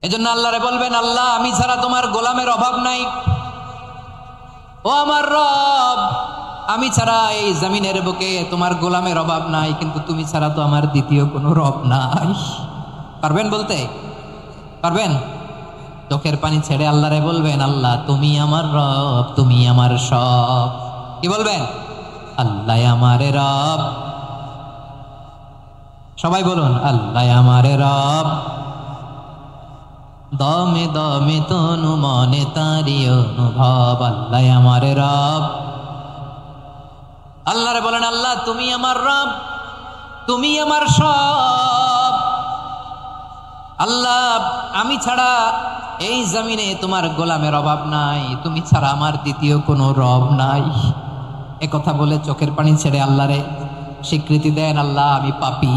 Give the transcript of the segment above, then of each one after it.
এজন্য আল্লাহরে বলবেন, আল্লাহ আমি ছাড়া তোমার গোলামের অভাব নাই। ও আমার রব, আমি ছাড়া এই জমিনের বুকে তোমার গোলামের অভাব নাই, কিন্তু তুমি ছাড়া তো আমার দ্বিতীয় কোনো রব নাই। পারবেন বলতে? পারবেন? চোখের পানি ছেড়ে আল্লাহরে বলবেন, আল্লাহ তুমি আমার রব, তুমি আমার সব। কি বলবেন? আল্লাহ আমারে রব। সবাই বলুন, আল্লাহ আমারে রব। দমে দমে তনু মনে তারি অনুভব, আল্লাহ আমারে রব। আল্লাহরে বলেন, আল্লাহ তুমি আমার রব, তুমি আমার সব। আল্লাহ আমি ছাড়া এই জমিনে তোমার গোলামের অভাব নাই, তুমি ছাড়া আমার দ্বিতীয় কোনো রব নাই। একথা বলে চোখের পানি ছেড়ে আল্লাহরে স্বীকৃতি দেন, আল্লাহ আমি পাপী।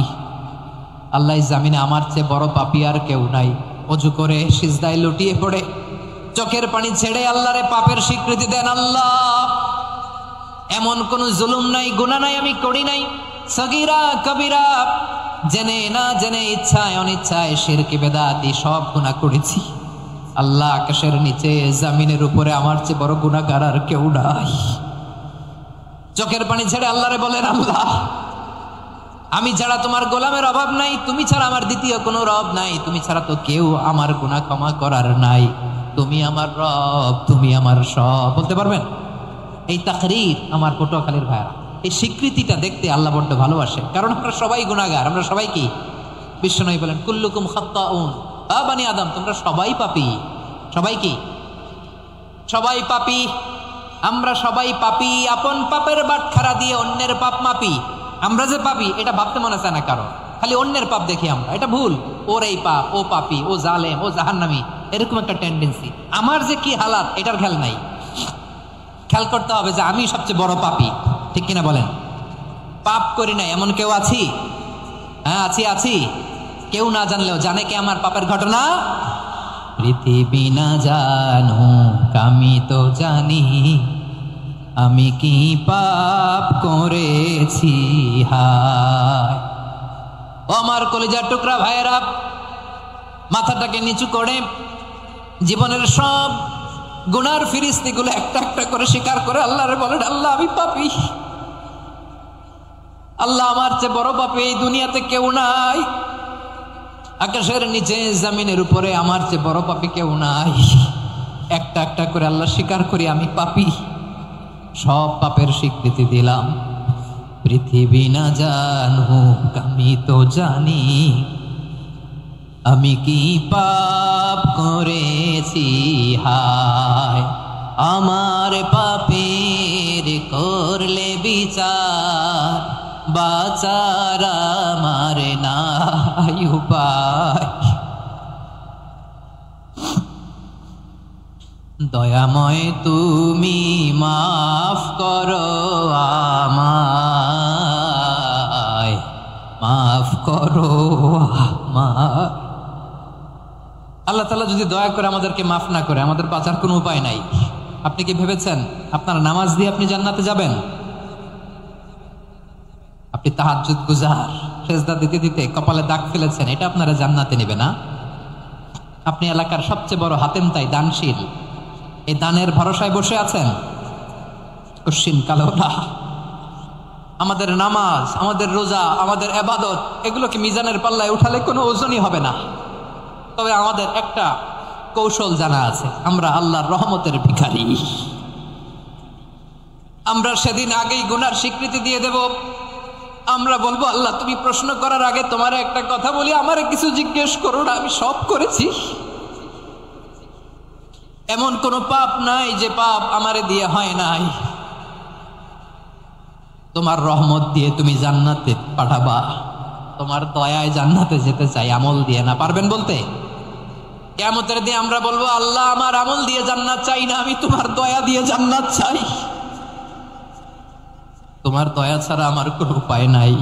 আল্লাহ এই জমিনে আমার চেয়ে বড় পাপী আর কেউ নাই। অজু করে সিজদায় লুটিয়ে পড়ে চোখের পানি ছেড়ে আল্লাহরে পাপের স্বীকৃতি দেন, আল্লাহ এমন কোন জুলুম নাই, গুনাহ নাই আমি করি নাই, সগীরা কবিরা, জেনে না জেনে, ইচ্ছায় অনিচ্ছায়, শিরকি বেদাতি সব গুনাহ করেছি। আল্লাহ আকাশের নিচে জমিনের উপরে আমার চেয়ে বড় গুনাহগার আর কেউ নাই। চোখের পানি ছেড়ে আল্লাহরে বলেন, আল্লাহ আমি ছাড়া তোমার গোলামের অভাব নাই, তুমি ছাড়া আমার দ্বিতীয় কোনো রব নাই, তুমি ছাড়া তো কেউ আমার গুনাহ ক্ষমা করার নাই, তুমি আমার রব, তুমি আমার সব। বলতে পারবেন? এই তাকরীর আমার পটুয়াখালীর ভাইরা, এই স্বীকৃতিটা দেখতে আল্লাহ বড্ড ভালোবাসে, কারণ আমরা সবাই গুনাহগার। আমরা সবাই কি? বিশ্বনবী বলেন, কুল্লুকুম খাত্তাউন, আ বানি আদম তোমরা সবাই পাপী। সবাই কি? সবাই পাপী। আমরা সবাই পাপী। আপন পাপের বাটখারা দিয়ে অন্যের পাপ মাপি। আমরা যে পাপী এটা ভাবতে মনে চায় না কারো, খালি অন্যের পাপ দেখি আমরা, এটা ভুল। ওর এই পাপ, ও পাপী, ও জালেম, ও জাহান্নামী, এরকম একটা টেন্ডেন্সি। আমার যে কি হালাত এটার খেয়াল নাই। খেয়াল করতে হবে যে আমি সবচেয়ে বড় পাপী, ঠিক কিনা বলেন? পাপ করি না এমন কেউ আছি? হ্যাঁ আছি। কেউ না জানলেও জানে কে আমার পাপের ঘটনা? পৃথিবী না জানুক আমি তো জানি, আমি কি পাপ করেছি। হায় ও আমার কলিজার টুকরা ভাইয়েরা, মাথাটাকে নিচু করে জীবনের সব গুনার ফিরিস্তিগুলো একটা একটা করে স্বীকার করে আল্লাহরে বলেন, আল্লাহ আমি পাপী। আল্লাহ আমার চেয়ে বড় পাপী এই দুনিয়াতে কেউ নাই। আকাশের নিচে জমিনের উপরে আমার চেয়ে বড় পাপী কেউ নাই। একটা একটা করে আল্লাহ স্বীকার করি আমি পাপী। সব পাপের স্বীকৃতি দিলাম। পৃথিবী না জানুক আমি তো জানি, আমি কি পাপ করেছি। হায় আমার পাপের করলে বিচার, বাঁচার আমার নাই উপায়। দয়াময় তুমি মাফ করো আমায়, মাফ করো আমায়। আল্লাহ তাআলা যদি দয়া করে আমাদেরকে মাফ না করে, আমাদের বাঁচার কোনো উপায় নাই। আপনি কি ভেবেছেন আপনার নামাজ দিয়ে আপনি জান্নাতে যাবেন? আপনি তাহাজ্জুদ গুজার, সেজদা দিতে দিতে কপালে দাগ ফেলেছেন, এটা আপনারা জান্নাতে নেবে না? আপনি এলাকার সবচেয়ে বড় হাতেম তাই, দানশীল, এই দানের ভরসায় বসে আছেন? কশিন কালো না। আমাদের নামাজ, আমাদের রোজা, আমাদের ইবাদত, এগুলোকে মিজানের পাল্লায় উঠালে কোনো ওজনই হবে না। তবে আমাদের একটা কৌশল জানা আছে, আমরা আল্লাহর রহমতের ভিখারি। আমরা সেদিন আগেই গুনার স্বীকৃতি দিয়ে দেব। আমরা বলবো, আল্লাহ তুমি প্রশ্ন করার আগে তোমার একটা কথা বলি, আমারে কিছু জিজ্ঞেস করো না, আমি সব করেছি। এমন কোন পাপ নাই যে পাপ আমারে দিয়ে হয় নাই। তোমার রহমত দিয়ে তুমি জান্নাতে পাঠাবা, তোমার দয়ায় জান্নাতে যেতে চাই, আমল দিয়ে না। পারবেন বলতে? কিয়ামতের দিন আমরা বলবো, আল্লাহ আমার আমল দিয়ে জান্নাত চাই না, আমি তোমার দয়া দিয়ে জান্নাত চাই। তোমার দয়া ছাড়া আমার কোনো উপায় নাই।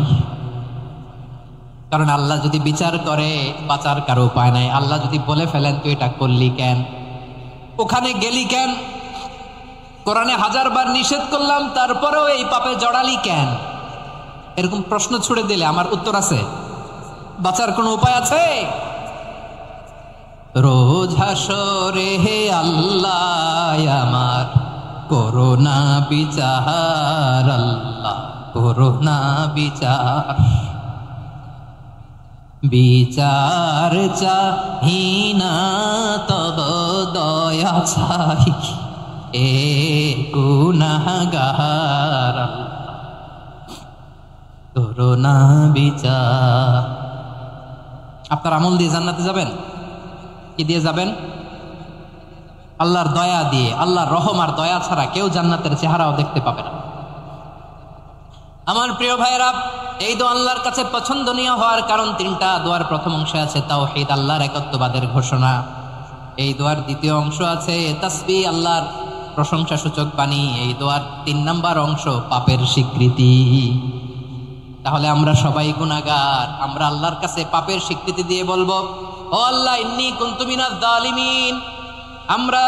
কারণ আল্লাহ যদি বিচার করে বাঁচার কারো উপায় নাই। আল্লাহ যদি বলে ফেলেন তুই এটা করলি কেন, ওখানে গেলি কেন, কোরআনে 1000 বার নিষেধ করলাম তারপরেও এই পাপে জড়ালি কেন, এরকম প্রশ্ন ছুড়ে দিলে আমার উত্তর আছে? বাঁচার কোনো উপায় আছে? রোজ রোজ হাসরে হে আল্লাহ আমার করোনা বিচার, আল্লাহ করোনা বিচার। বিচার চাহিনা তব দয়া চাই, এ গুনাহগার করোনা বিচার। আপনার আমল দিয়ে জান্নাতে যাবেন? কি দিয়ে যাবেন? আল্লাহর দয়া দিয়ে। আল্লাহর রহম আর দয়া ছাড়া কেউ জান্নাতের চেহারাও দেখতে পাবে না। আমার প্রিয় ভাইরা, এই দোয়া আল্লাহর কাছে পছন্দনীয় হওয়ার কারণ তিনটা। দোয়ার প্রথম অংশে আছে তাওহীদ, আল্লাহর একত্ববাদের ঘোষণা। এই দোয়ার দ্বিতীয় অংশ আছে তাসবিহ, আল্লাহর প্রশংসা সূচক বাণী। এই দোয়ার ৩ নাম্বার অংশ পাপের স্বীকৃতি। তাহলে আমরা সবাই গুনাহগার। আমরা আল্লাহর কাছে পাপের স্বীকৃতি দিয়ে বলবো, ও আল্লাহ ইন্নী কুনতু মিনাজ জালিমিন, আমরা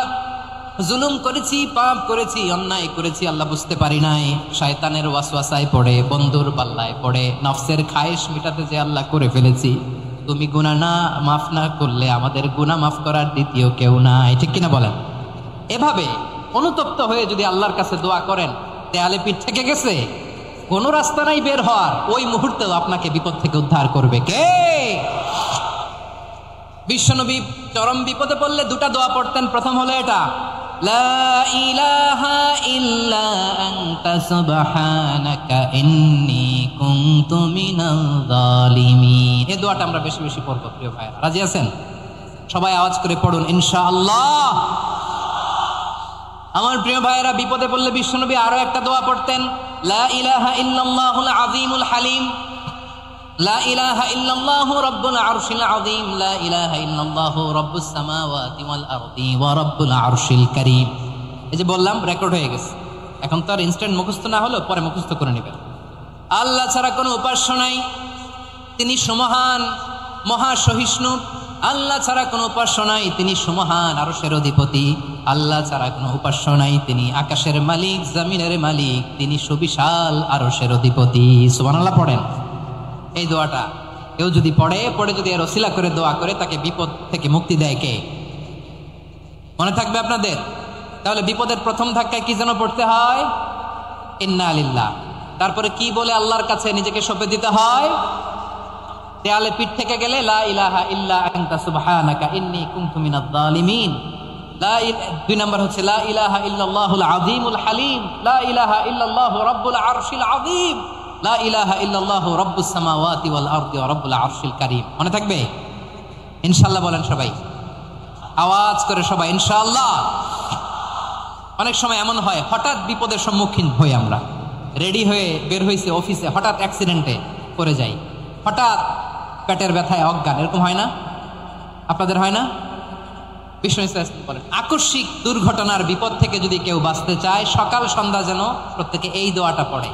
জুলুম করেছি, পাপ করেছি, অন্যায় করেছি, আল্লাহ বুঝতে পারি নাই। শয়তানের ওয়াসওয়াসায় পড়ে, বন্ধুর পাল্লায় পড়ে, নফসের খায়েশ মিটাতে যে আল্লাহ করে ফেলেছি। তুমি গুনাহ না মাফ না করলে আমাদের গুনাহ মাফ করার দ্বিতীয় কেউ নাই, ঠিক কিনা বলেন? এভাবে অনুতপ্ত হয়ে যদি আল্লাহর কাছে দোয়া করেন, দেয়ালে পিঠ থেকে গেছে, কোনো রাস্তা নাই বের হওয়ার, ওই মুহূর্তেও আপনাকে বিপদ থেকে উদ্ধার করবে কে? বিশ্বনবী চরম বিপদে পড়লে দুটা দোয়া পড়তেন। প্রথম হলো এটা, লা ইলাহা ইল্লা আনতা সুবহানাকা ইন্নী কুনতু মিনাল জালিমিন। এই দোয়াটা আমরা বেশি বেশি পড়ব প্রিয় ভাইরা। রাজি আছেন? সবাই আওয়াজ করে পড়ুন ইনশাআল্লাহ। আমার প্রিয় ভাইরা, বিপদে পড়লে বিশ্বনবী আরো একটা দোয়া পড়তেন, লা ইলাহা ইল্লাল্লাহুল আযীমুল হালিম, লা ইলাহা ইল্লাল্লাহু রাব্বুল আরশিল আযীম, লা ইলাহা ইল্লাল্লাহু রাব্বুস সামাওয়াতি ওয়াল আরদি ওয়া রাব্বুল আরশিল কারীম। এই যে বললাম, রেকর্ড হয়ে গেছে। এখন তো আর ইনস্ট্যান্ট মুখস্থ না হলো, পরে মুখস্থ করে নেবেন। আল্লাহ ছাড়া কোনো উপাস্য নাই, তিনি সুমহান, মহাসহিষ্ণু। আল্লাহ ছাড়া কোনো উপাস্য নাই, তিনি সুমহান, আরশের অধিপতি। আল্লাহ ছাড়া কোনো উপাস্য নাই, তিনি আকাশের মালিক, জমিনের মালিক, তিনি সুবিশাল আরশের অধিপতি। সুবহানাল্লাহ পড়েন। এই দোয়াটা কেউ যদি পড়ে যদি এর ওসিলা করে দোয়া করে, তাকে বিপদ থেকে মুক্তি দেয় কে? মনে থাকবে আপনাদের? তাহলে বিপদের প্রথম ধাক্কায় কি যেন পড়তে হয়? ইন্না লিল্লাহ। তারপরে কি বলে আল্লাহর কাছে নিজেকে সঁপে দিতে হয়? দেয়ালে পিঠ থেকে গেলে লা ইলাহা ইল্লা আনতা সুবহানাকা ইন্নী কুনতু মিনাজ জালিমিন। 2 নাম্বার হচ্ছে লা ইলাহা ইল্লাল্লাহুল আযীমুল হালিম, লা ইলাহা ইল্লাল্লাহু রাব্বুল আরশিল আযীম, লা ইলাহা ইল্লাল্লাহু রাব্বুস সামাওয়াতি ওয়াল আরদি ওয়া রাব্বুল আরশিল কারীম। মনে থাকবে? ইনশাআল্লাহ বলেন সবাই, আওয়াজ করে সবাই ইনশাআল্লাহ। অনেক সময় এমন হয়, হঠাৎ বিপদের সম্মুখীন হই আমরা, রেডি হয়ে বের হইছে অফিসে, হঠাৎ অ্যাক্সিডেন্টে পড়ে যাই, হঠাৎ পেটের ব্যথায় অজ্ঞান, এরকম হয় না? আপনাদের হয় না? বিষ্ণু বলেন, আকস্মিক দুর্ঘটনার বিপদ থেকে যদি কেউ বাঁচতে চায়, সকাল সন্ধ্যা যেন প্রত্যেকে এই দোয়াটা পড়ে।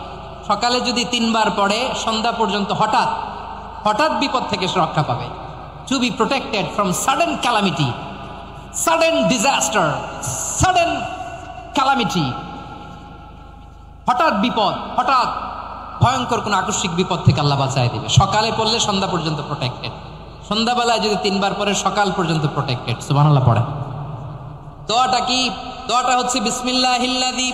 সকালে যদি 3 বার পড়ে, সন্ধ্যা পর্যন্ত হঠাৎ হঠাৎ বিপদ থেকে সে রক্ষা পাবে। To be protected from sudden calamity, sudden disaster, sudden calamity. হঠাৎ বিপদ, হঠাৎ ভয়ঙ্কর কোন আকস্মিক বিপদ থেকে আল্লাহ বাঁচায় দিবে। সকালে পড়লে সন্ধ্যা পর্যন্ত প্রোটেক্টেড, সন্ধ্যাবেলায় যদি 3 বার পরে সকাল পর্যন্ত প্রোটেক্টেড। সুবহানাল্লাহ পড়ে। দোয়াটা কি? দোয়াটা হচ্ছে বিসমিল্লাহিল্লাযী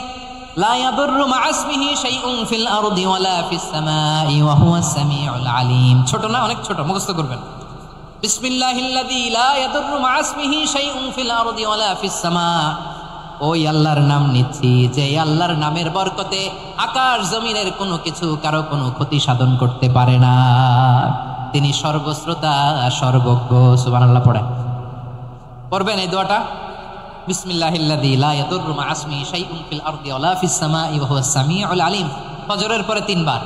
লা ইয়াদুররু মা ইসমিহি শাইউন ফিল আরদি ওয়ালা ফিস সামাই ওয়া হুয়াস সামিউল আলিম। ছোট না? অনেক ছোট, মুখস্থ করবেন। বিসমিল্লাহিল্লাযী লা ইয়াদুররু মা ইসমিহি শাইউন ফিল আরদি ওয়ালা ফিস সামা। ওই আল্লাহর নাম নিচ্ছি, যে আল্লাহর নামের বরকতে আকাশ জমিনের কোনো কিছু কারো কোনো ক্ষতি সাধন করতে পারে না। তিনি সর্বশ্রোতা, সর্বজ্ঞ। সুবহানাল্লাহ পড়েন। পড়বেন এই দোয়াটা, বিসমিল্লাহিল্লাযী লা ইয়াদুররু মা ইসমিহি শাইউন ফিল আরদি ওয়ালা ফিস সামাই ওয়া হুয়াস সামিউল আলিম। ফজরের পরে 3 বার,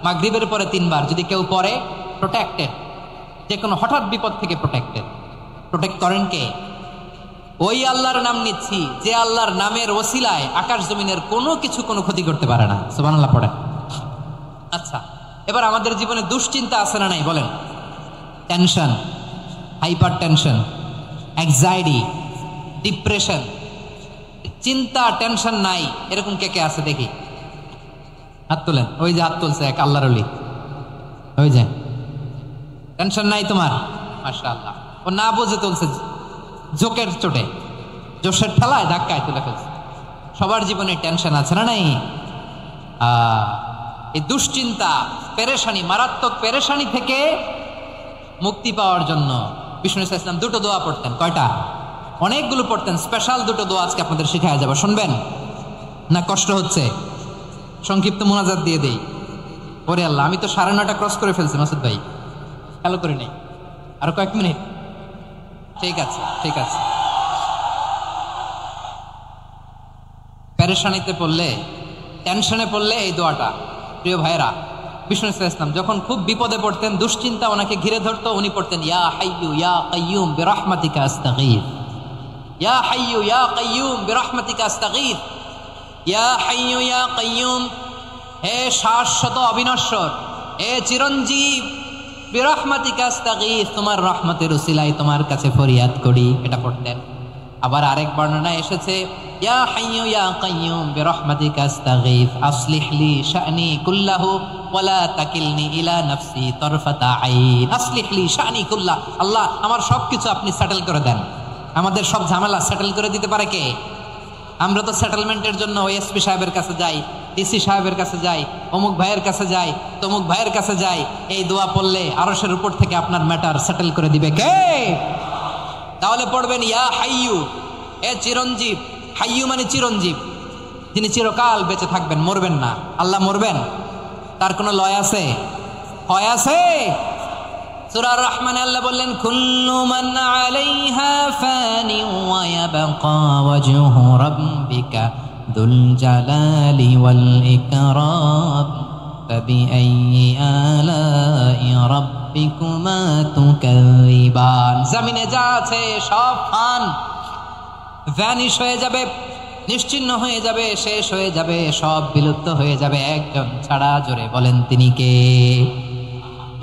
মাগরিবের পরে 3 বার যদি কেউ পড়ে, প্রোটেক্টেড, যে কোনো হঠাৎ বিপদ থেকে প্রোটেক্টেড। প্রোটেক্ট করেন কে? ওই আল্লাহর নাম নিচ্ছি, যে আল্লাহর নামের ওসিলায় আকাশ জমিনের কোনো কিছু কোনো ক্ষতি করতে পারে না। সুবহানাল্লাহ পড়েন। আচ্ছা, এবার আমাদের জীবনে দুশ্চিন্তা আছে না নাই বলেন? Tension, hyper tension, anxiety, depression, চিন্তা, টেনশন নাই, এরকম কে কে আছে দেখি? হাত তোলেন। ওই যে হাত তুলছে এক আল্লাহর ওলি, ওই যে টেনশন নাই তোমার, মাশাআল্লাহ। ও না বুঝে তুলছে, জোকের চোটে, জোশের ঠেলায় ধাক্কায় তুলে ফেলছে। সবার জীবনে টেনশন আছে না নাই? এই দুশ্চিন্তা, পেরেশানি, মারাত্মক পেরেশানি থেকে মুক্তি পাওয়ার জন্য বিষ্ণু ইসলাম দুটো দোয়া পড়তেন। কয়টা? অনেকগুলো পড়তেন। স্পেশাল দুটো দোয়া আজকে আপনাদের শিখায়া যাবো, শুনবেন না? কষ্ট হচ্ছে? সংক্ষিপ্ত মোনাজাত দিয়ে দেই। ওরে আল্লাহ, আমি তো 9:30 ক্রস করে ফেলছি মাসুদ ভাই, খেয়াল করি নাই। আরো কয়েক মিনিট। ঠিক আছে, ঠিক আছে। পেরেশানিতে পড়লে, টেনশনে পড়লে এই দোয়াটা, প্রিয় ভাইরা, বিষ্ণু ইসলাম যখন খুব বিপদে পড়তেন, দুশ্চিন্তা ওনাকে ঘিরে ধরতো, উনি পড়তেন ইয়া হাইয়ু ইয়া কাইয়ুম বিরহমাতিকা আস্তাগীথ, ইয়া হাইয়ু ইয়া কাইয়ুম বিরহমাতিকা আস্তাগীথ, ইয়া হাইয়ু ইয়া কাইয়ুম, হে শাশ্বত অবিনশ্বর, হে চিরঞ্জীব, বিরহমাতিকা আস্তাগীথ, তোমার রহমতের উসিলায় তোমার কাছে ফরিয়াদ করি। এটা পড়তেন। আবার আরেক বর্ণনায় এসেছে ইয়া হাইয়ু ইয়া কাইয়ুম বিরহমাতিকা আস্তাগীথ আসলিহ লি শা'নি কুল্লাহু ওয়ালা তাকিলনি ইলা নাফসি তারফাতা আইন। আসলিহ লি শা'নি কুল্লাহ, আল্লাহ আমার সবকিছু আপনি সেটেল করে দেন। আমাদের সব ঝামেলা সেটেল করে দিতে পারে কে? আমরা তো সেটেলমেন্টের জন্য ওএসপি সাহেবের কাছে যাই, ডিসি সাহেবের কাছে যাই, অমুক ভাইয়ের কাছে যাই, তমুক ভাইয়ের কাছে যাই। এই দোয়া পড়লে আরশের উপর থেকে আপনার ম্যাটার সেটেল করে দিবে কে? তাহলে পড়বেন ইয়া হাইয়ু, এ চিরঞ্জীব। হাইয়ু মানে চিরঞ্জীব, যিনি চিরকাল বেঁচে থাকবেন, মরবেন না। আল্লাহ মরবেন? তার কোনো লয় আছে? হয় আছে? সূরা রহমানে আল্লাহ বললেন কুল্লু মান আলাইহা ফানি ওয়া ইয়াবকা ওয়াজহু রাব্বিকা দুল জালালি ওয়াল ইকরাম ফাবিআইয়ি আলাই রাব্বিকুমা তুকাযিবান। জমিনে যা আছে সব ফান, ভ্যানিশ হয়ে যাবে, নিশ্চিহ্ন হয়ে যাবে, শেষ হয়ে যাবে, সব বিলুপ্ত হয়ে যাবে, একজন ছাড়া। জোরে বলেন তিনি কে?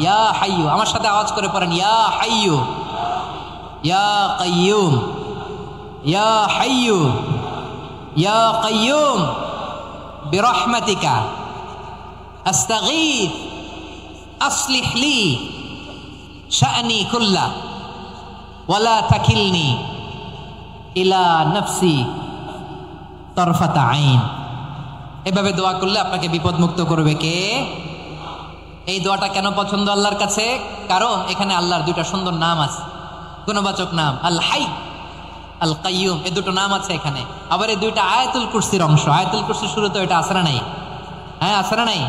ইয়া হাইয়ু। আমার সাথে আওয়াজ করে পড়েন ইয়া হাইয়ু ইয়া কাইয়ুম ইয়া হাইয়ু ইয়া কাইয়ুম বিরহমাতিকা আস্তাগীথ আসলিহ লি শা'নি কুল্লা ওয়ালা তাকিলনি ইলা নাফসি তরফাতা আইন। এভাবে দোয়া করলে আপনাকে বিপদ মুক্ত করবে কে? এই দোয়াটা কেন পছন্দ আল্লাহর কাছে? কারণ এখানে আল্লাহর দুইটা সুন্দর নাম আছে, গুণবাচক নাম, আল হাই, আল কাইয়ুম। এই দুটো নাম আছে এখানে। আবার এই দুইটা আয়াতুল কুরসির অংশ। আয়াতুল কুরসির শুরুতে এটা আছে না নাই? হ্যাঁ, আছে না নাই?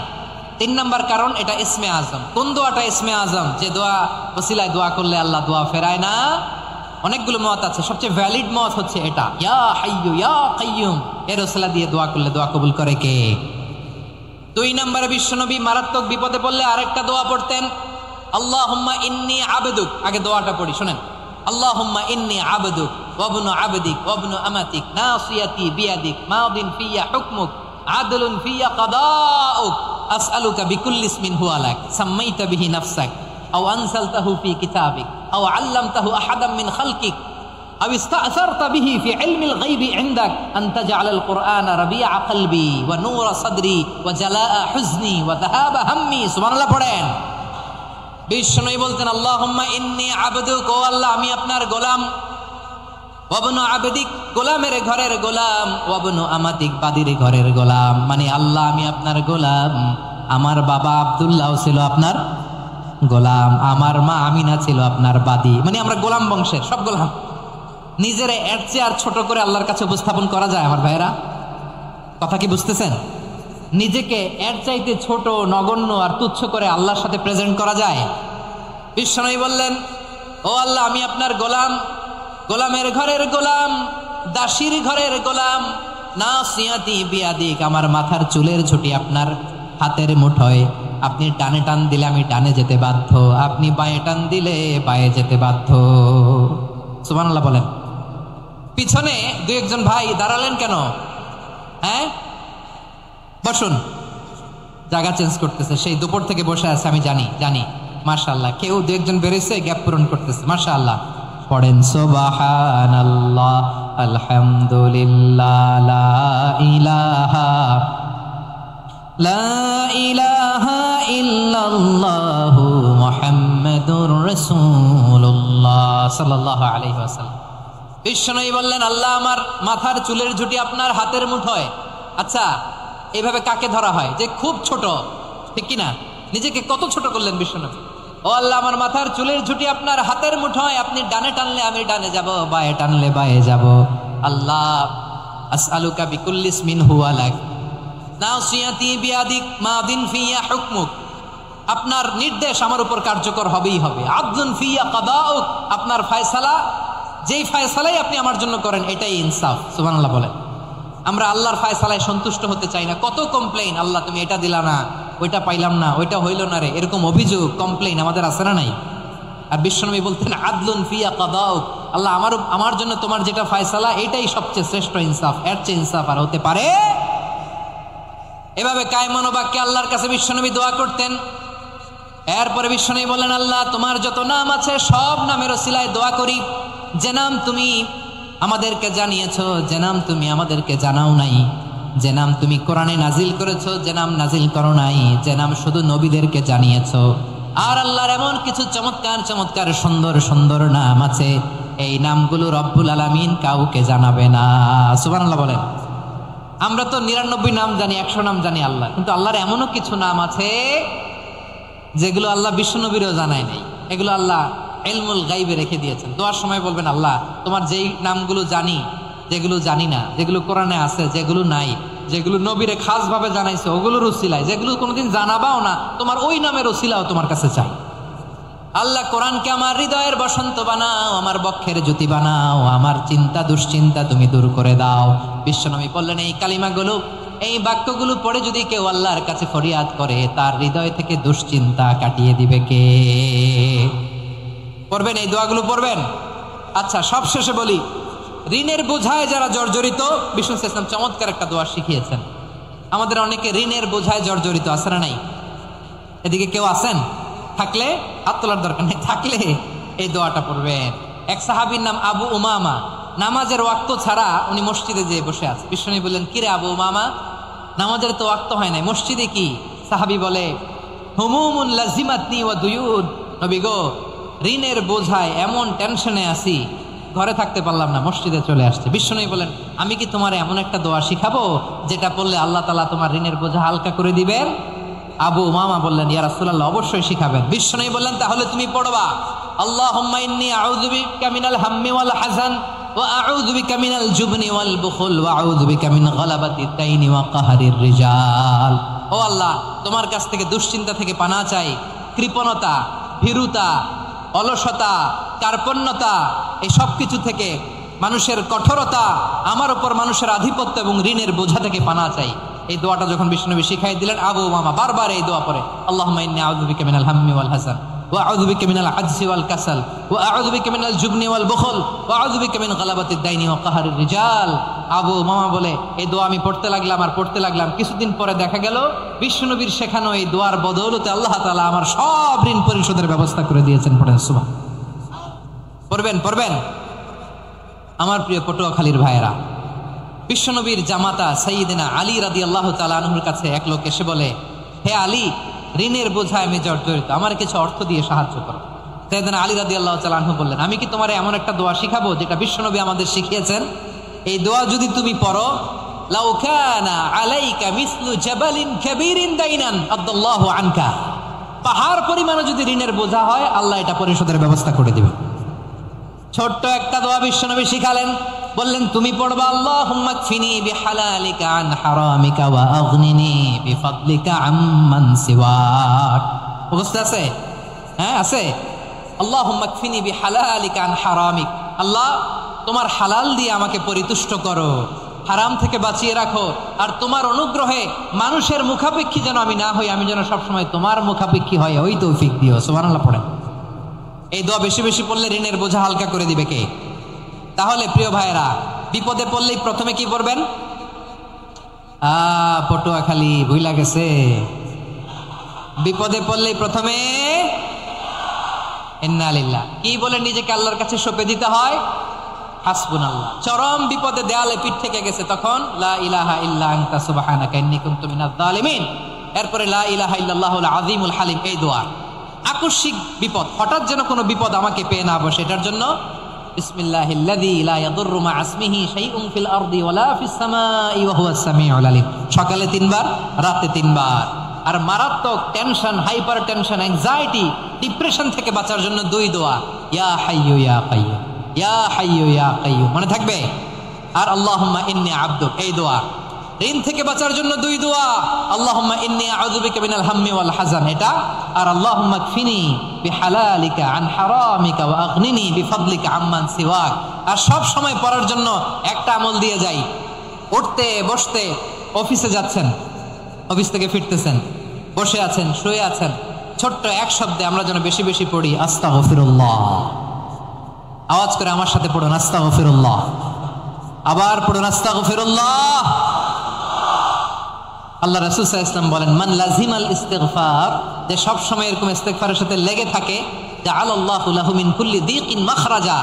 3 নাম্বার কারণ এটা ইসমে আজম। কোন দোয়াটা ইসমে আজম? যে দোয়া ওসিলায় দোয়া করলে আল্লাহ দোয়া ফেরায় না। অনেকগুলো মত আছে, সবচেয়ে ভ্যালিড মত হচ্ছে এটা, ইয়া হাইয়ু ইয়া কাইয়ুম। এর ওসিলা দিয়ে দোয়া করলে দোয়া কবুল করে কে? 2 নম্বরে বিশ্বনবী মারাত্মক বিপদে পড়লে আরেকটা দোয়া পড়তেন, আল্লাহুম্মা ইন্নী আবদুক। আগে দোয়াটা পড়ি, শুনেন। আল্লাহুম্মা ইন্নী আবদুক ওয়া ইবনু আবদিক ওয়া ইবনু আমাতিক নাসিয়াতি বিয়াদিক মাদিন ফিয়া হুকমুক আদলুন ফিয়া কাদাউক আসআলুকা বিকুল্লি ইসমিন হুয়া লাক সাম্মাইতা বিহি নাফসাক আও আনসালতাহু ফি কিতাবিক আও আল্লামতাহু আহাদাম মিন খালকিক আও ইস্তা'সারতা বিহি ফি ইলমিল গায়বি ইনদাক আন তাজআলাল কুরআনা রাবিআ কলবি ওয়া নূরা সাদরি ওয়া জালাআ হুজনি ওয়া যাহাবা হাম্মি। সুবহানাল্লাহ পড়েন। বিষ্ণুই বলতেন আল্লাহুম্মা ইন্নী আবদুক, ও আল্লাহ আমি আপনার গোলাম, ওয়া ইবনু আবদিক, গোলামের ঘরের গোলাম, ওয়া ইবনু আমাতিক, বাদির ঘরের গোলাম। মানে আল্লাহ আমি আপনার গোলাম। আমার বাবা আব্দুল্লাহ ছিল আপনার গোলাম, আমার মা আমিনা ছিল আপনার বাদী। মানে আমরা গোলাম বংশের, সব গোলাম। নিজেরা এর চেয়ে আর ছোট করে আল্লাহর কাছে উপস্থাপন করা যায় আমার ভাইয়েরা? কথা কি বুঝতেছেন? নিজেকে এর চাইতে ছোট, নগণ্য আর তুচ্ছ করে আল্লাহর সাথে প্রেজেন্ট করা যায়? বিশ্বনবী বললেন, ও আল্লাহ আমি আপনার গোলাম, গোলামের ঘরের গোলাম, দাসীর ঘরের গোলাম, নাসিয়াতি বিয়াদিক, আমার মাথার চুলের ঝুঁটি আপনার হাতের মুঠোয়। আপনি ডানে টান দিলে আমি ডানে যেতে বাধ্য, আপনি বাঁয়ে টান দিলে বাঁয়ে যেতে বাধ্য। সুবহানাল্লাহ বলেন। পিছনে 2-1 ভাই দাঁড়ালেন কেন? হ্যাঁ, বসুন। জায়গা চেঞ্জ করতেছে, সেই দুপুর থেকে বসে আছে আমি জানি। মাশাআল্লাহ, কেউ 2-1 বেরিয়েছে, গ্যাপ পূরণ করতেছে। মাশাআল্লাহ। পড়েন সুবহানাল্লাহ, আলহামদুলিল্লাহ, লা ইলাহা ইল্লাল্লাহু মুহাম্মাদুর রাসূলুল্লাহ সাল্লাল্লাহু আলাইহি ওয়াসাল্লাম। বিশ্বনবী বললেন, আল্লাহ আমার মাথার চুলের ঝুঁটি আপনার হাতের মুঠোয়। আচ্ছা, এইভাবে কাকে ধরা হয় যে খুব ছোট, ঠিক কিনা? নিজেকে কত ছোট করলেন বিশ্বনবী। ও আল্লাহ, আমার মাথার চুলের ঝুঁটি আপনার হাতের মুঠোয়, আপনি ডানে টানলে আমি ডানে যাব, বায়ে টানলে বায়ে যাব। আল্লাহ, আসআলুকা বিকুল্লি ইসমিন হুয়া লাক নাসিয়াতি বিয়াদিক মাদিন ফিয়া হুকমুক। আপনার নির্দেশ আমার উপর কার্যকর হবেই হবে। আদলুন ফিয়া কাদাউক, আপনার ফয়সালা, যেই ফয়সালাই আপনি আমার জন্য করেন এটাই ইনসাফ। সুবহানাল্লাহ বলেন। আমরা আল্লাহর ফয়সালায় সন্তুষ্ট হতে চাই না। কত কমপ্লেইন, আল্লাহ তুমি এটা দিলা না, ওইটা পাইলাম না, ওইটা হইল না রে, এরকম অভিযোগ কমপ্লেইন আমাদের আছে না নাই? আর বিশ্বনবী বলতেন, আদলুন ফিয়া কাদাউক, আল্লাহ আমার জন্য তোমার যেটা ফয়সালা এটাই সবচেয়ে শ্রেষ্ঠ ইনসাফ, এর চেয়ে ইনসাফ আর হতে পারে? এভাবে কায়মন বাক্যে আল্লাহর কাছে বিশ্বনবী দোয়া করতেন। এরপরে বিশ্বনবী বললেন, আল্লাহ তোমার যত নাম আছে সব নামের ওসিলায় দোয়া করি, যে নাম তুমি আমাদেরকে জানিয়েছো, যে নাম তুমি আমাদেরকে জানাও নাই, যে নাম তুমি কোরআনে নাজিল করেছো, যে নাম নাজিল করো নাই, যে নাম শুধু নবীদেরকে জানিয়েছো। আর আল্লাহর এমন কিছু চমৎকার চমৎকার সুন্দর সুন্দর নাম আছে, এই নামগুলো রব্বুল আলামিন কাউকে জানাবে না। সুবহানাল্লাহ বলেন। আমরা তো 99 নাম জানি, 100 নাম জানি আল্লাহ, কিন্তু আল্লাহর এমনও কিছু নাম আছে যেগুলো আল্লাহ বিশ্বনবীরও জানায় নাই। এগুলো আল্লাহ ইলমুল গাইবে রেখে দিয়েছেন। দোয়ার সময় বলবেন, আল্লাহ তোমার যেই নামগুলো জানি, যেগুলো জানি না, যেগুলো কোরআনে আছে, যেগুলো নাই, যেগুলো নবীরে খাস ভাবে জানাইছে ওগুলোর উসিলায়, যেগুলো কোনোদিন জানাবাও না, তোমার ওই নামের উসিলাও তোমার কাছে চাই। আল্লাহ কোরআনকে আমার হৃদয়ের বসন্ত বানাও, আমার বক্ষের জ্যোতি বানাও, আমার চিন্তা দুশ্চিন্তা তুমি দূর করে দাও। বিশ্বনবী বললেন, এই কালিমাগুলো, এই বাক্যগুলো পড়ে যদি কেউ আল্লাহর কাছে ফরিয়াদ করে, তার হৃদয় থেকে দুশ্চিন্তা কাটিয়ে দিবে কে? পড়বেন, এই দোয়াগুলো পড়বেন। আচ্ছা, সব শেষে বলি, ঋণের বোঝায় যারা জর্জরিত, বিষ্ণু ইসলাম চমৎকার একটা দোয়া শিখিয়েছেন। আমাদের অনেকে ঋণের বোঝায় জর্জরিত, আছে না নাই? এদিকে কেউ আছেন? থাকলে হাত তোলার দরকার নেই, থাকলে এই দোয়াটা পড়বেন। এক সাহাবীর নাম আবু উমামা, নামাজের ওয়াক্ত ছাড়া উনি মসজিদে যেয়ে বসে আছে। বিষ্ণু বললেন, কিরে আবু উমামা, নামাজের তো ওয়াক্ত হয় নাই, মসজিদে কি? সাহাবী বলে, হুমুমুন লাজিমাতনি ওয়া দুয়ুদ, নবী গো, ঋণের বোঝায় এমন টেনশনে আছি, ঘরে থাকতে পারলাম না, মসজিদে চলে আসছে। বিশ্বনবী বলেন, আমি কি তোমার এমন একটা দোয়া শিখাবো যেটা পড়লে আল্লাহ তাআলা তোমার ঋণের বোঝা হালকা করে দিবেন? আবু উমামা বললেন, ইয়া রাসূলুল্লাহ, অবশ্যই শিখাবেন। বিশ্বনবী বললেন, তাহলে তুমি পড়বা, আল্লাহুম্মা ইন্নী আউযু বিকা মিনাল হাম্মি ওয়াল হাযান ওয়া আউযু বিকা মিনাল জুবনি ওয়াল বুখল ওয়া আউযু বিকা মিন গালাবাতিদ দাইনি ওয়া কাহরির রিজাল। ও আল্লাহ, তোমার কাছ থেকে দুশ্চিন্তা থেকে পানাহ চাই, কৃপণতা, ভীরুতা, অলসতা, কার্পণ্যতা, এই সব কিছু থেকে, মানুষের কঠোরতা, আমার উপর মানুষের আধিপত্য এবং ঋণের বোঝা থেকে পানাহ চাই। এই দোয়াটা যখন বিশ্বনবী শিখাই দিলেন, আবু উমামা বারবার এই দোয়া পড়ে, আল্লাহুম্মা ইন্নী আউযু বিকা মিনাল হাম্মি ওয়াল হাযান ওয়া আউযু বিকা মিনাল আজজি ওয়াল কাসাল ওয়া আউযু বিকা মিনাল জুবনি ওয়াল বুখল ওয়া আউযু বিকা মিন গালাবাতিদ দাইনি ওয়া কাহরির রিজাল। আবু উমামা বলে, এই দোয়া আমি পড়তে লাগলাম আর পড়তে লাগলাম, কিছুদিন পরে দেখা গেল বিশ্বনবীর শেখানো এই দোয়ার বদৌলতে আল্লাহ তাআলা আমার সব ঋণ পরিশোধের ব্যবস্থা করে দিয়েছেন। পড়েন সুবহান। পড়বেন পড়বেন। আমার প্রিয় পটুয়াখালীর ভাইয়েরা, বিশ্বনবীর জামাতা সাইয়্যিদিনা আলী রাদিয়াল্লাহু তাআলা আনহুর কাছে এক লোক এসে বলে, হে আলী, ঋণের বোঝায় আমি জর্জরিত, আমার কিছু অর্থ দিয়ে সাহায্য করো। সাইয়্যিদিনা আলী রাদিয়াল্লাহু তাআলা আনহু বললেন, আমি কি তোমার এমন একটা দোয়া শিখাবো যেটা বিশ্বনবী আমাদের শিখিয়েছেন? এই দোয়া যদি তুমি পড়ো, লাউ কানা আলাইকা মিসলু জাবালিন কাবীরিন দাইনান আদাল্লাহু আনকা, পাহাড় পরিমাণে যদি ঋণের বোঝা হয়, আল্লাহ এটা পরিশোধের ব্যবস্থা করে দিবেন। ছোট্ট একটা দোয়া বিশ্বনবী শিখালেন, বললেন, তুমি পড়বা, আল্লাহুম্মা কফিনি বিহালালিকা আন হারামিকা ওয়া আগনিনি বিফাদলিকা আম্মান সিওয়াক। মুখস্থ আছে? হ্যাঁ, আছে। আল্লাহুম্মা কফিনি বিহালালিকা আন হারামিক, আল্লাহ তোমার হালাল দিয়ে আমাকে পরিতুষ্ট করো, হারাম থেকে বাঁচিয়ে রাখো, আর তোমার অনুগ্রহে মানুষের মুখাপেক্ষী যেন আমি না হই, আমি যেন সবসময় তোমার মুখাপেক্ষী হয়, ওই তৌফিক দিও। সুবহানাল্লাহ পড়েন। এই দোয়া বেশি বেশি পড়লে ঋণের বোঝা হালকা করে দিবে কে? তাহলে প্রিয় ভাইয়েরা, বিপদে পড়লেই প্রথমে কি করবেন? পটুয়াখালী ভুইলা গেছে, বিপদে পড়লেই প্রথমে ইন্না লিল্লাহ কি বলে নিজেকে আল্লাহর কাছে সঁপে দিতে হয়, হাসবুনাল্লাহ। চরম বিপদে দেয়ালে পিঠ থেকে গেছে, তখন লা ইলাহা ইল্লা আনতা সুবহানাকা ইন্নী কুনতু মিনাজ জালিমিন। এরপরে লা ইলাহা ইল্লাল্লাহুল আযীমুল হালিম, এই দোয়া। আকস্মিক বিপদ, হঠাৎ যেন কোনো বিপদ আমাকে পেয়ে না বসে, এটার জন্য বিসমিল্লাহিল্লাযী লা ইয়াদুররু মা ইসমিহি শাইউন ফিল আরদি ওয়ালা ফিস সামাই ওয়া হুয়াস সামিউল আলিম। সকালে 3 বার, রাতে 3 বার। আর মারাত্মক tension, hyper tension, anxiety, depression থেকে বাঁচার জন্য 2 দোয়া, ইয়া হাইয়্যু ইয়া কাইয়্যুম, ইয়া হাইয়্যু ইয়া কাইয়্যুম, মনে থাকবে। আর আল্লাহুম্মা ইন্নী আবদুক, এই দোয়া। ঋণ থেকে বাঁচার জন্য 2 দোয়া, আল্লাহুম্মা ইন্নী আউযু বিকা মিনাল হাম্মি ওয়াল হাযান, এটা। আর আল্লাহুম্মা কফিনি বিহালালিকা আন হারামিকা ওয়া আগনিনি বিফাদলিকা আম্মান সিওয়াক। আর সব সময় পড়ার জন্য একটা আমল দিয়ে যাই, উঠতে বসতে, অফিসে যাচ্ছেন, অফিস থেকে ফিরতেছেন, বসে আছেন, শুয়ে আছেন, ছোট্ট এক শব্দে আমরা যেন বেশি বেশি পড়ি আস্তাগফিরুল্লাহ। আওয়াজ করে আমার সাথে পড়ুন আস্তাগফিরুল্লাহ। আবার পড়ুন আস্তাগফিরুল্লাহ। আল্লাহ রাসূল সাল্লাল্লাহু আলাইহি ওয়াসাল্লাম বলেন, মান লাজিমাল ইস্তিগফার, যে সব সময় এরকম ইস্তিগফারের সাথে লেগে থাকে, জাআলাল্লাহু লাহু মিন কুল্লি দীকিন মাখরাজা,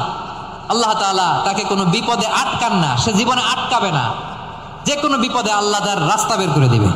আল্লাহ তাআলা তাকে কোনো বিপদে আটকান না, সে জীবনে আটকাবে না, যে কোনো বিপদে আল্লাহ তার রাস্তা বের করে দিবে।